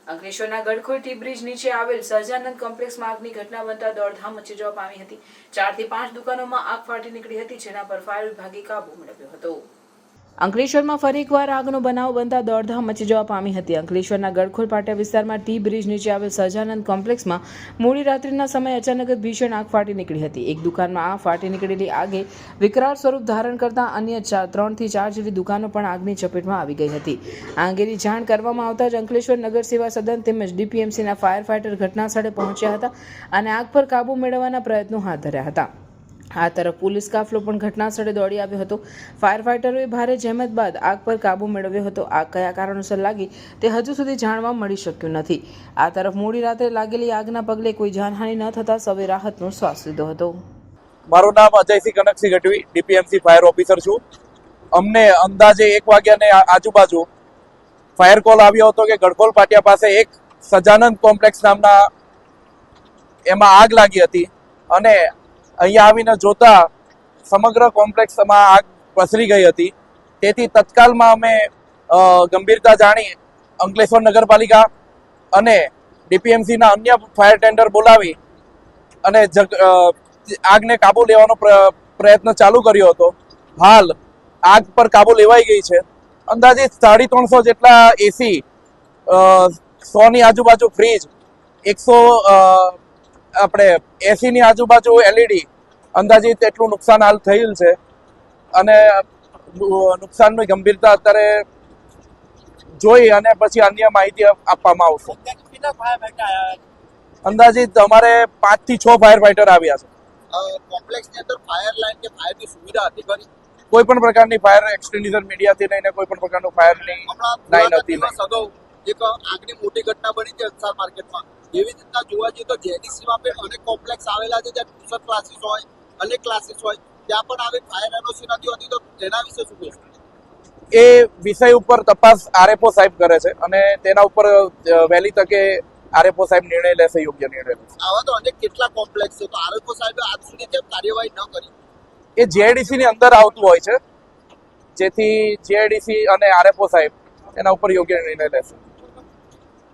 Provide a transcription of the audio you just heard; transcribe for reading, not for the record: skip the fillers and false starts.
અંકલેશ્વરના Gadkhol T bridge નીચે આવેલ સહજાનંદ કોમ્પ્લેક્સમાં આગની ઘટના બનતા દોડધામ મચી જવા પામી હતી। 4 થી 5 દુકાનોમાં આગ ફાટી નીકળી હતી, જેના પર ફાયર વિભાગે કાબુ મેળવ્યો હતો। અંકલેશ્વરમાં ફરી એકવાર આગનો બનાવ બનતા દોડધામ મચી જવા પામી હતી। અંકલેશ્વરના ગડખોલ પાટિયા વિસ્તારમાં ટી બ્રિજ નીચે આવેલ સહજાનંદ કોમ્પ્લેક્સમાં મોડી રાત્રિના સમયે અચાનક જ ભીષણ આગ ફાટી નીકળી હતી। એક દુકાનમાં આગ ફાટી નીકળેલી આગે વિકરાળ સ્વરૂપ ધારણ કરતા અન્ય 3 થી 4 જેવી દુકાનો પણ આગની ચપેટમાં આવી ગઈ હતી। આ અંગેની જાણ કરવામાં આવતા જ અંકલેશ્વર નગર સેવા સદન તેમજ ડીપીએમસીના ફાયર ફાઇટર ઘટનાસ્થળે પહોંચ્યા હતા અને આગ પર કાબૂ મેળવવાના પ્રયત્નો હાથ ધર્યા હતા। આ તરફ પોલીસ કાફલો પણ ઘટનાસ્થળે દોડી આવ્યો હતો। ફાયર ફાઇટરોએ ભારે જહેમત બાદ આગ પર કાબૂ મેળવ્યો હતો। આગ કયા કારણોસર લાગી તે હજુ સુધી જાણવા મળી શક્યું નથી। આ તરફ મોડી રાત્રે લાગેલી આગના પગલે કોઈ જાનહાનિ ન થતા સૌએ રાહતનો શ્વાસ લીધો હતો। મારું નામ Ajaysinh Kanaksinh Gadhvi, DPMC fire officer છું। અમને અંદાજે 1 વાગ્યાને આજુબાજુ ફાયર કોલ આવ્યો હતો કે ગડખોલ પાટિયા પાસે એક સજાનંદ કોમ્પ્લેક્સ નામના એમાં આગ લાગી હતી અને અહીંયા આવીને જોતા સમગ્ર કોમ્પ્લેક્સમાં આગ પસરી ગઈ હતી। તેથી તત્કાલમાં અમે ગંભીરતા જાણી અંકલેશ્વર નગરપાલિકા અને ડીપીએમસીના અન્ય ફાયર ટેન્ડર બોલાવી અને આગને કાબુ લેવાનો પ્રયત્ન ચાલુ કર્યો હતો। હાલ આગ પર કાબુ લેવાઈ ગઈ છે। અંદાજિત 350 જેટલા એસી, 100ની આજુબાજુ ફ્રીજ, 180ની આજુબાજુ એલઈડી, અંદાજિત એટલું નુકસાન હાલ થયેલ છે અને નુકસાનની ગંભીરતા અત્યારે જોઈ અને પછી અન્ય માહિતી આપવામાં આવશે। અંદાજિત અમારે 5 થી 6 ફાયર ફાઈટર આવ્યા છે। કોમ્પ્લેક્સની અંદર ફાયર લાઈન કે ફાયરની સુવિધા હતી ખરી? કોઈ પણ પ્રકારની ફાયર એક્સટિંગ્વિશર મીડિયાથી લઈને કોઈ પણ પ્રકારનું ફાયરની લાઈન હતી નહીં। અગાઉ એક આગની મોટી ઘટના બની છે અંસાર માર્કેટમાં, એવી રીતના જોવા જઈએ તો જેડીસીમાં પણ અનેક કોમ્પ્લેક્સ આવેલા છે જ્યાં ટ્યુશન ક્લાસીસ હોય, અનેક ક્લાસીસ હોય, ત્યાં પણ આવી ફાયર એનઓસી નથી હોતી, તો તેના વિશે શું કહેશો? એ વિષય ઉપર તપાસ આરએફઓ સાહેબ કરે છે અને તેના ઉપર વહેલી તકે આરએફઓ સાહેબ નિર્ણય લેશે, યોગ્ય નિર્ણય લેશે। આવા તો અનેક કેટલા કોમ્પ્લેક્સ છે, તો આરએફઓ સાહેબે આજ સુધી કેમ કાર્યવાહી ન કરી? એ જેઆઈડીસીની અંદર આવતું હોય છે, જેથી જેઆઈડીસી અને આરએફઓ સાહેબ એના ઉપર યોગ્ય નિર્ણય લેશે।